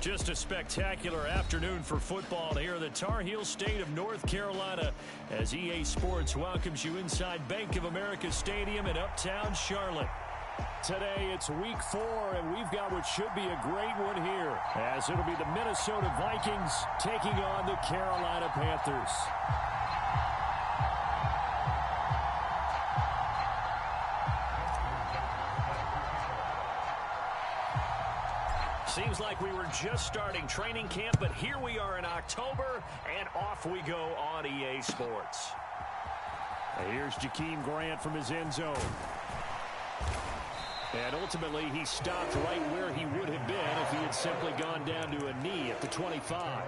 Just a spectacular afternoon for football here in the Tar Heel state of North Carolina as EA Sports welcomes you inside Bank of America Stadium in uptown Charlotte. Today it's week 4, and we've got what should be a great one here, as it'll be the Minnesota Vikings taking on the Carolina Panthers. Seems like we were just starting training camp, but here we are in October, and off we go on EA Sports. Here's Jakeem Grant from his end zone. And ultimately, he stopped right where he would have been if he had simply gone down to a knee at the 25.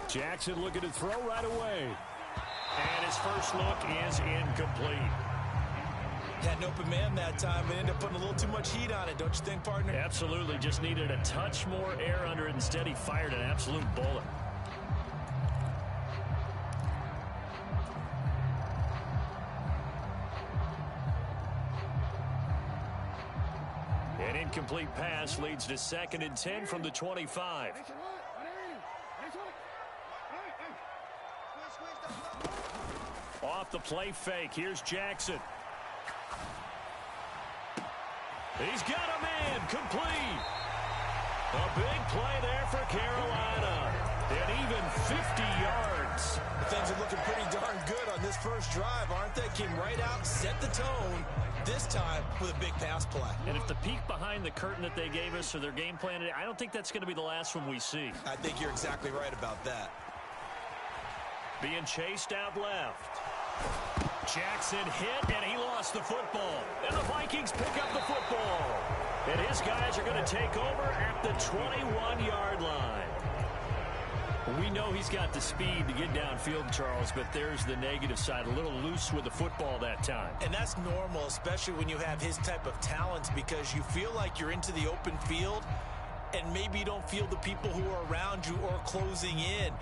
Jackson looking to throw right away. And his first look is incomplete. Had an open man that time, but ended up putting a little too much heat on it, don't you think, partner? Absolutely. Just needed a touch more air under it. Instead, he fired an absolute bullet. An incomplete pass leads to 2nd and 10 from the 25. Off the play fake. Here's Jackson. He's got a man complete. A big play there for Carolina. And even 50 yards. Things are looking pretty darn good on this first drive, aren't they? Came right out, set the tone, this time with a big pass play. And if the peek behind the curtain that they gave us or their game plan, I don't think that's going to be the last one we see. I think you're exactly right about that. Being chased out left. Jackson hit, and he lost the football. And the Vikings pick up the football. And his guys are going to take over at the 21-yard line. We know he's got the speed to get downfield, Charles, but there's the negative side. A little loose with the football that time. And that's normal, especially when you have his type of talents, because you feel like you're into the open field, and maybe you don't feel the people who are around you or closing in.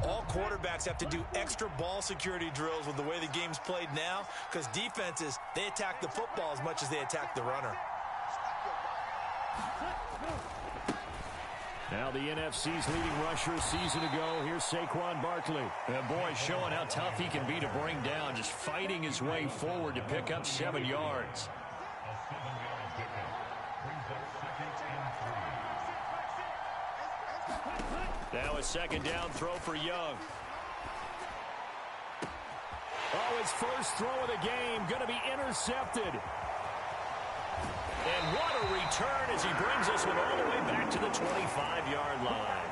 All quarterbacks have to do extra ball security drills with the way the game's played now, because defenses, they attack the football as much as they attack the runner. Now the NFC's leading rusher a season ago. Here's Saquon Barkley. And boy, showing how tough he can be to bring down, just fighting his way forward to pick up 7 yards. Now a 2nd down throw for Young. Oh, his first throw of the game going to be intercepted. And what a return as he brings this one all the way back to the 25-yard line.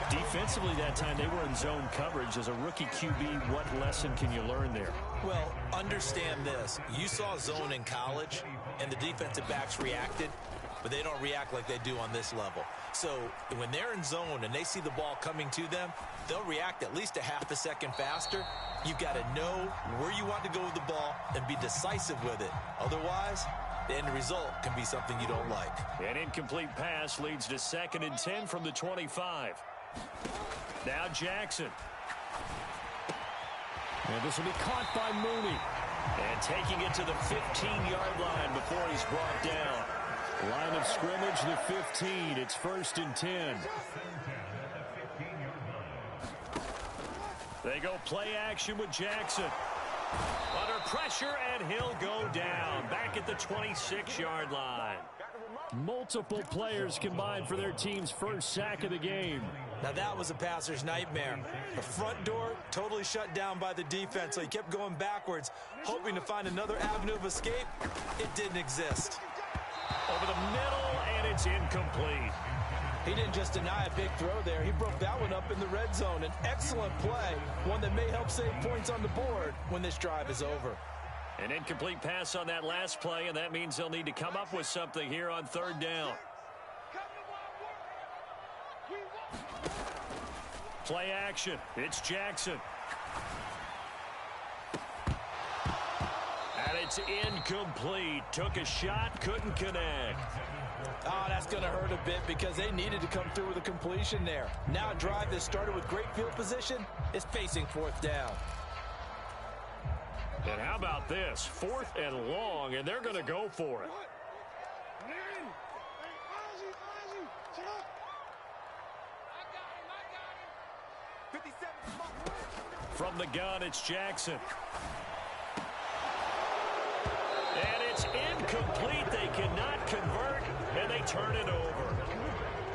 Defensively that time, they were in zone coverage. As a rookie QB, what lesson can you learn there? Well, understand this. You saw zone in college, and the defensive backs reacted, but they don't react like they do on this level. So when they're in zone and they see the ball coming to them, they'll react at least a half a second faster. You've got to know where you want to go with the ball and be decisive with it. Otherwise, the end result can be something you don't like. An incomplete pass leads to 2nd and 10 from the 25. Now Jackson. And this will be caught by Mooney. And taking it to the 15-yard line before he's brought down. Line of scrimmage, the 15. It's 1st and 10. They go play action with Jackson. Under pressure, and he'll go down. Back at the 26-yard line. Multiple players combined for their team's first sack of the game. Now that was a passer's nightmare. The front door totally shut down by the defense, so he kept going backwards, hoping to find another avenue of escape. It didn't exist. Over the middle, and it's incomplete. He didn't just deny a big throw there. He broke that one up in the red zone. An excellent play, one that may help save points on the board when this drive is over. An incomplete pass on that last play, and that means they'll need to come up with something here on 3rd down. Play action. It's Jackson. And it's incomplete. Took a shot, couldn't connect. Oh, that's going to hurt a bit because they needed to come through with a completion there. Now a drive that started with great field position is facing fourth down. And how about this? 4th and long, and they're going to go for it. From the gun, it's Jackson. And it's incomplete. They cannot convert, and they turn it over.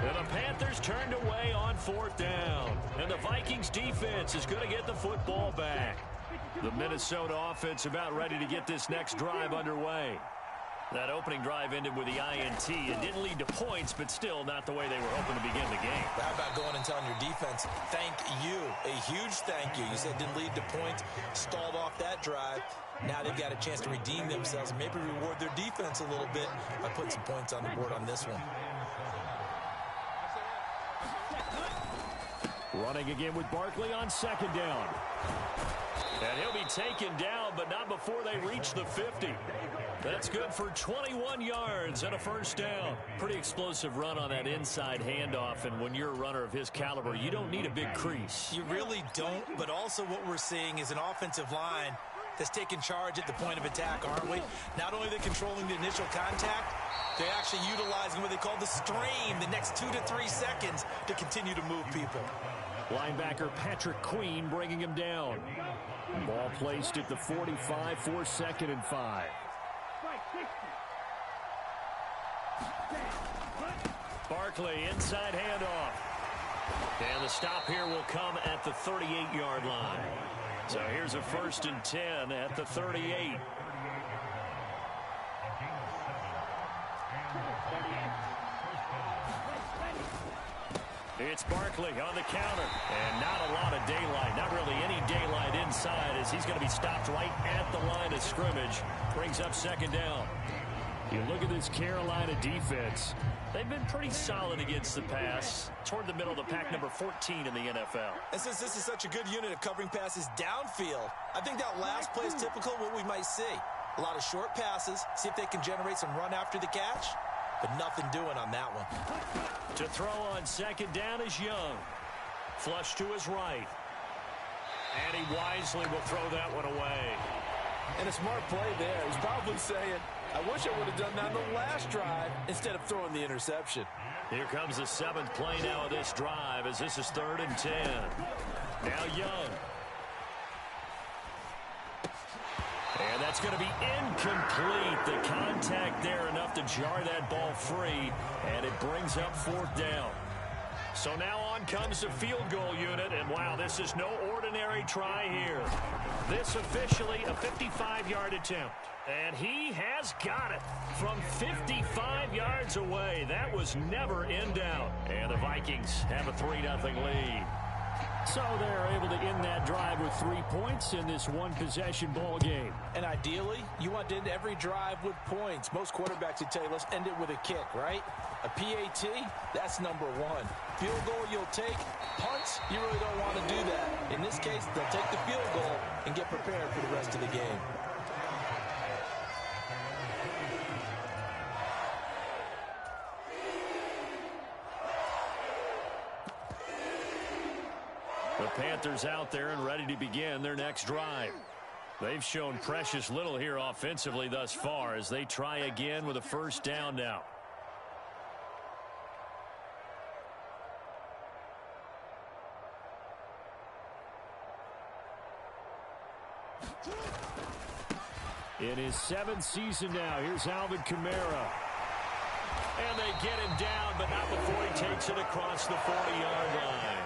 And the Panthers turned away on 4th down. And the Vikings defense is going to get the football back. The Minnesota offense about ready to get this next drive underway. That opening drive ended with the INT. It didn't lead to points, but still not the way they were hoping to begin the game. How about going and telling your defense, thank you, a huge thank you. You said it didn't lead to points, stalled off that drive. Now they've got a chance to redeem themselves and maybe reward their defense a little bit by putting some points on the board on this one. Running again with Barkley on 2nd down. And he'll be taken down, but not before they reach the 50. That's good for 21 yards and a 1st down. Pretty explosive run on that inside handoff, and when you're a runner of his caliber, you don't need a big crease. You really don't, but also what we're seeing is an offensive line that's taking charge at the point of attack, aren't we? Not only are they controlling the initial contact, they're actually utilizing what they call the stream, the next 2 to 3 seconds to continue to move people. Linebacker Patrick Queen bringing him down. Ball placed at the 45 for 2nd and 5. Barkley, inside handoff. And the stop here will come at the 38-yard line. So here's a 1st and 10 at the 38. It's Barkley on the counter. And not a lot of daylight. Not really any daylight inside as he's going to be stopped right at the line of scrimmage. Brings up 2nd down. You look at this Carolina defense. They've been pretty solid against the pass. Toward the middle of the pack, number 14 in the NFL. And since this is such a good unit of covering passes downfield, I think that last play is typical of what we might see. A lot of short passes, see if they can generate some run after the catch, but nothing doing on that one. To throw on 2nd down is Young. Flush to his right. And he wisely will throw that one away. And a smart play there. He's probably saying, I wish I would have done that on the last drive instead of throwing the interception. Here comes the 7th play now of this drive as this is 3rd and 10. Now Young. And that's going to be incomplete. The contact there enough to jar that ball free, and it brings up 4th down. So now on comes the field goal unit, and wow, this is no ordinary try here. This officially a 55-yard attempt, and he has got it from 55 yards away. That was never in doubt, and the Vikings have a 3-0 lead. So they're able to end that drive with 3 points in this one-possession ball game. And ideally, you want to end every drive with points. Most quarterbacks would tell you, let's end it with a kick, right? A PAT, that's number 1. Field goal you'll take. Punts, you really don't want to do that. In this case, they'll take the field goal and get prepared for the rest of the game. The Panthers out there and ready to begin their next drive. They've shown precious little here offensively thus far as they try again with a 1st down now. In his 7th season now, here's Alvin Kamara. And they get him down, but not before he takes it across the 40-yard line.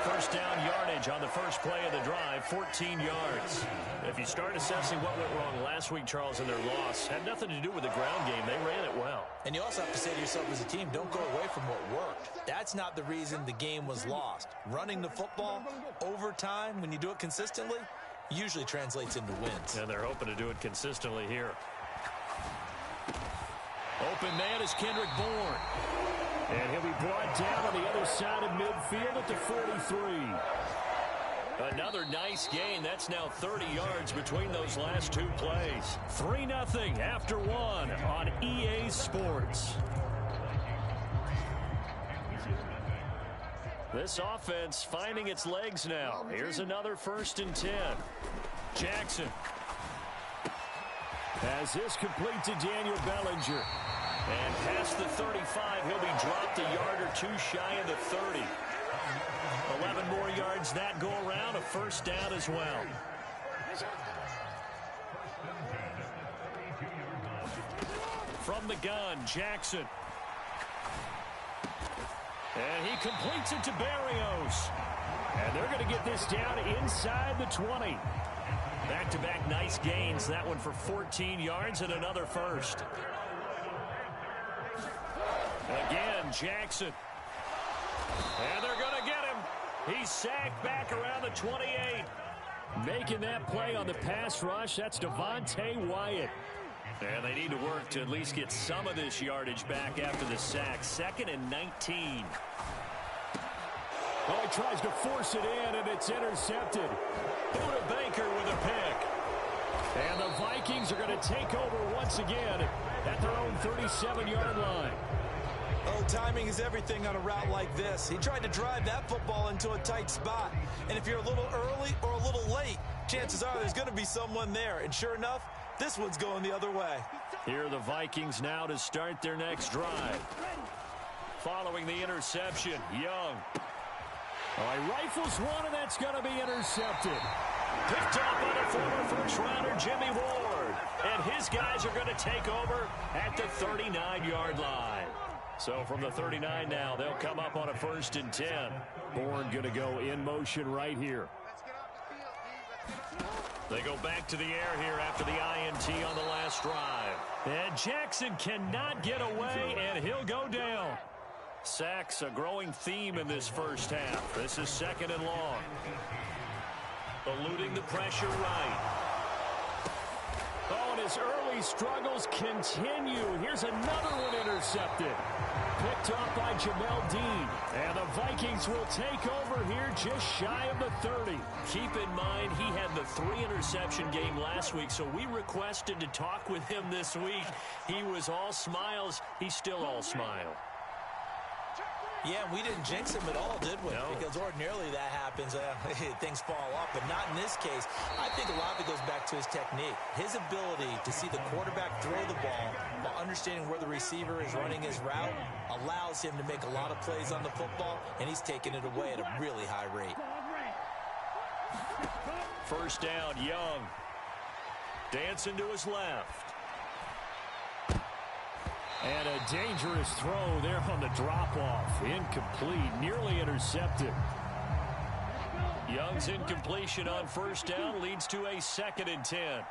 1st down yardage on the first play of the drive, 14 yards. If you start assessing what went wrong last week, Charles, in their loss, had nothing to do with the ground game. They ran it well. And you also have to say to yourself as a team, don't go away from what worked. That's not the reason the game was lost. Running the football over time, when you do it consistently, usually translates into wins. And they're hoping to do it consistently here. Open man is Kendrick Bourne. And he'll be brought down on the other side of midfield at the 43. Another nice gain. That's now 30 yards between those last two plays. 3-0 after one on EA Sports. This offense finding its legs now. Here's another 1st and 10. Jackson has this complete to Daniel Bellinger. And past the 35, he'll be dropped a yard or two shy of the 30. 11 more yards that go around, a 1st down as well. From the gun, Jackson. And he completes it to Barrios. And they're going to get this down inside the 20. Back-to-back nice gains. That one for 14 yards and another 1st. Again, Jackson. And they're going to get him. He's sacked back around the 28. Making that play on the pass rush, that's Devontae Wyatt. And they need to work to at least get some of this yardage back after the sack. 2nd and 19. Oh, he tries to force it in, and it's intercepted. Buda Baker with a pick. And the Vikings are going to take over once again at their own 37-yard line. Oh, timing is everything on a route like this. He tried to drive that football into a tight spot. And if you're a little early or a little late, chances are there's going to be someone there. And sure enough, this one's going the other way. Here are the Vikings now to start their next drive. Following the interception, Young. Oh, he rifles one, and that's going to be intercepted. Picked up by the former first-rounder Jimmy Ward. And his guys are going to take over at the 39-yard line. So from the 39 now, they'll come up on a 1st and 10. Bourne going to go in motion right here. They go back to the air here after the INT on the last drive. And Jackson cannot get away, and he'll go down. Sacks a growing theme in this first half. This is 2nd and long. Eluding the pressure right. Oh, and his early struggles continue. Here's another one intercepted. Picked up by Jamel Dean. And the Vikings will take over here just shy of the 30. Keep in mind, he had the 3-interception game last week, so we requested to talk with him this week. He was all smiles. He's still all smile. Yeah, we didn't jinx him at all, did we? No. Because ordinarily that happens. Things fall off, but not in this case. I think a lot of it goes back to his technique. His ability to see the quarterback throw the ball while understanding where the receiver is running his route allows him to make a lot of plays on the football, and he's taking it away at a really high rate. 1st down, Young. Dancing to his left. And a dangerous throw there on the drop-off. Incomplete, nearly intercepted. Young's incompletion on 1st down leads to a 2nd and 10.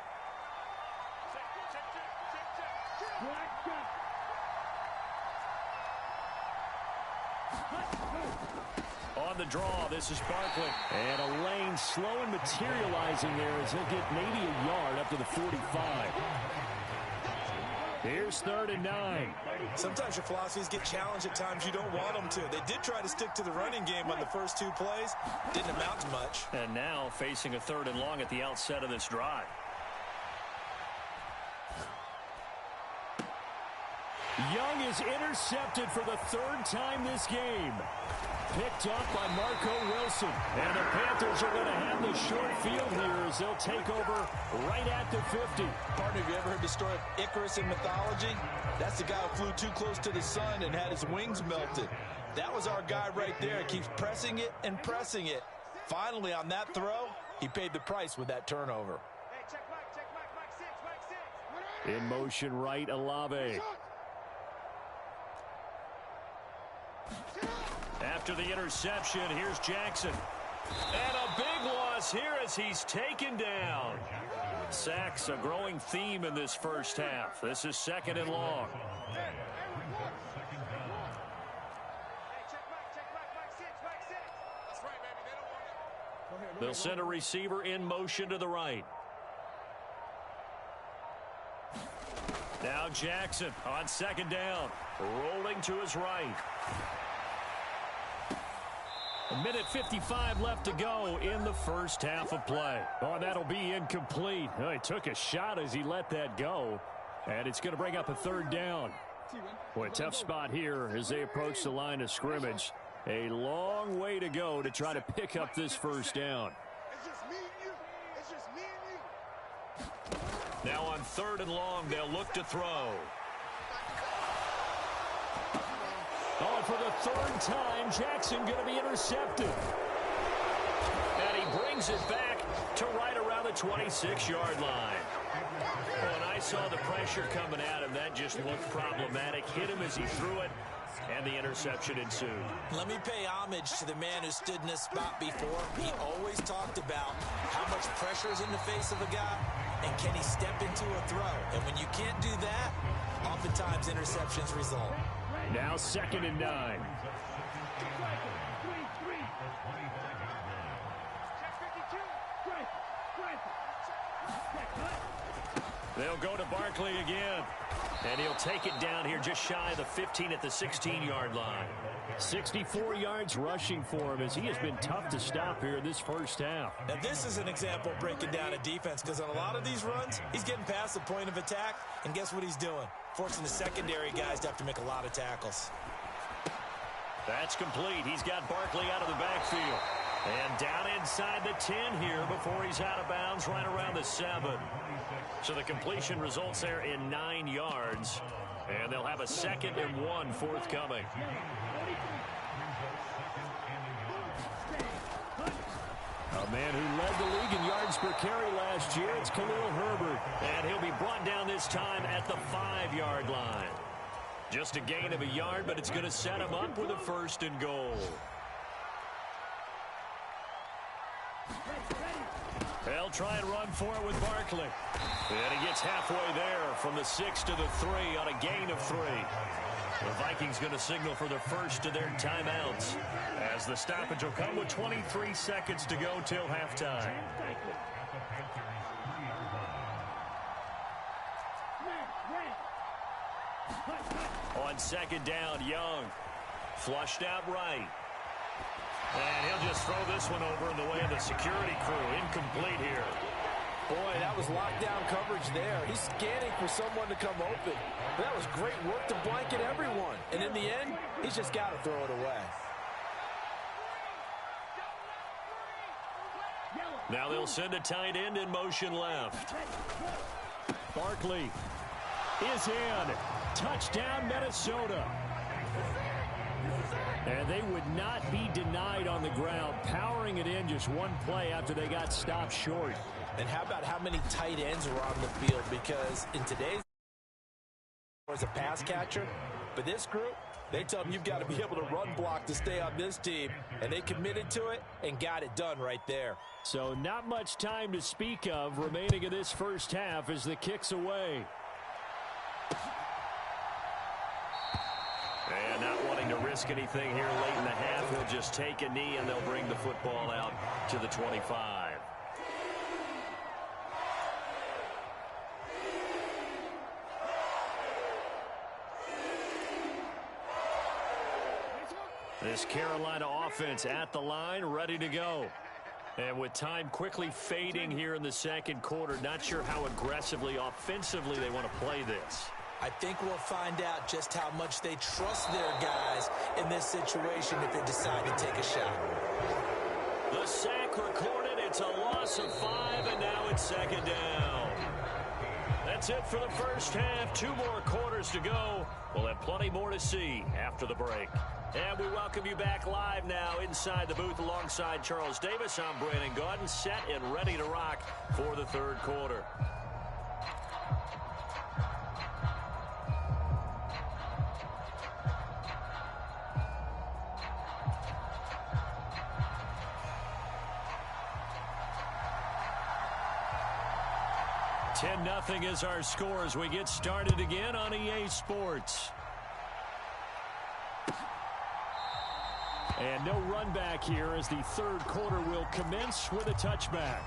On the draw, this is Barkley. And a lane slow and materializing there as he'll get maybe a yard up to the 45. Here's 3rd and 9. Sometimes your philosophies get challenged at times you don't want them to. They did try to stick to the running game on the first 2 plays. Didn't amount to much. And now facing a 3rd and long at the outset of this drive. Young is intercepted for the 3rd time this game. Picked up by Marco Wilson. And the Panthers are going to have the short field here as they'll take over right at the 50. Partner, have you ever heard the story of Icarus in mythology? That's the guy who flew too close to the sun and had his wings melted. That was our guy right there. He keeps pressing it and pressing it. Finally, on that throw, he paid the price with that turnover. In motion right, Olave. After the interception, here's Jackson. And a big loss here as he's taken down. Sacks a growing theme in this first half. This is 2nd and long. They'll send a receiver in motion to the right. Now Jackson on 2nd down. Rolling to his right. A minute 55 left to go in the first half of play. Oh, that'll be incomplete. Oh, he took a shot as he let that go, and it's going to bring up a third down. Boy, a tough spot here as they approach the line of scrimmage. A long way to go to try to pick up this first down. Now on 3rd and long, they'll look to throw. Oh, for the 3rd time, Jackson going to be intercepted. And he brings it back to right around the 26-yard line. When I saw the pressure coming at him, that just looked problematic. Hit him as he threw it, and the interception ensued. Let me pay homage to the man who stood in this spot before. He always talked about how much pressure is in the face of a guy, and can he step into a throw. And when you can't do that, oftentimes interceptions result. Now 2nd and 9. They'll go to Barkley again. And he'll take it down here just shy of the 15 at the 16-yard line. 64 yards rushing for him as he has been tough to stop here in this first half. Now this is an example of breaking down a defense, because on a lot of these runs, he's getting past the point of attack, and guess what he's doing? Forcing the secondary guys to have to make a lot of tackles. That's complete. He's got Barkley out of the backfield. And down inside the 10 here before he's out of bounds right around the 7. So the completion results there in 9 yards. And they'll have a 2nd and 1 forthcoming. A man who led the league in yards per carry last year, it's Khalil Herbert. And he'll be brought down this time at the 5-yard line. Just a gain of a yard, but it's going to set him up with a 1st and goal. They'll try and run for it with Barkley. And he gets halfway there from the 6 to the 3 on a gain of 3. The Vikings going to signal for the first of their timeouts as the stoppage will come with 23 seconds to go till halftime. On 2nd down, Young flushed out right. And he'll just throw this one over in the way of the security crew. Incomplete here. Boy, that was lockdown coverage there. He's scanning for someone to come open. That was great work to blanket everyone. And in the end, he's just got to throw it away. Now they'll send a tight end in motion left. Barkley is in. Touchdown, Minnesota. And they would not be denied on the ground, powering it in just one play after they got stopped short. And how about how many tight ends were on the field? Because in today's as a pass catcher, but this group, they tell them you've got to be able to run block to stay on this team. And they committed to it and got it done right there. So not much time to speak of remaining in this first half as the kick's away. And not wanting to risk anything here late in the half, he'll just take a knee and they'll bring the football out to the 25. This Carolina offense at the line, ready to go. And with time quickly fading here in the 2nd quarter, not sure how aggressively, offensively they want to play this. I think we'll find out just how much they trust their guys in this situation if they decide to take a shot. The sack recorded. It's a loss of 5, and now it's 2nd down. That's it for the first half. 2 more quarters to go. We'll have plenty more to see after the break. And we welcome you back live now inside the booth alongside Charles Davis. I'm Brandon Gaudin, set and ready to rock for the 3rd quarter. Nothing is our score as we get started again on EA Sports. And no run back here as the 3rd quarter will commence with a touchback.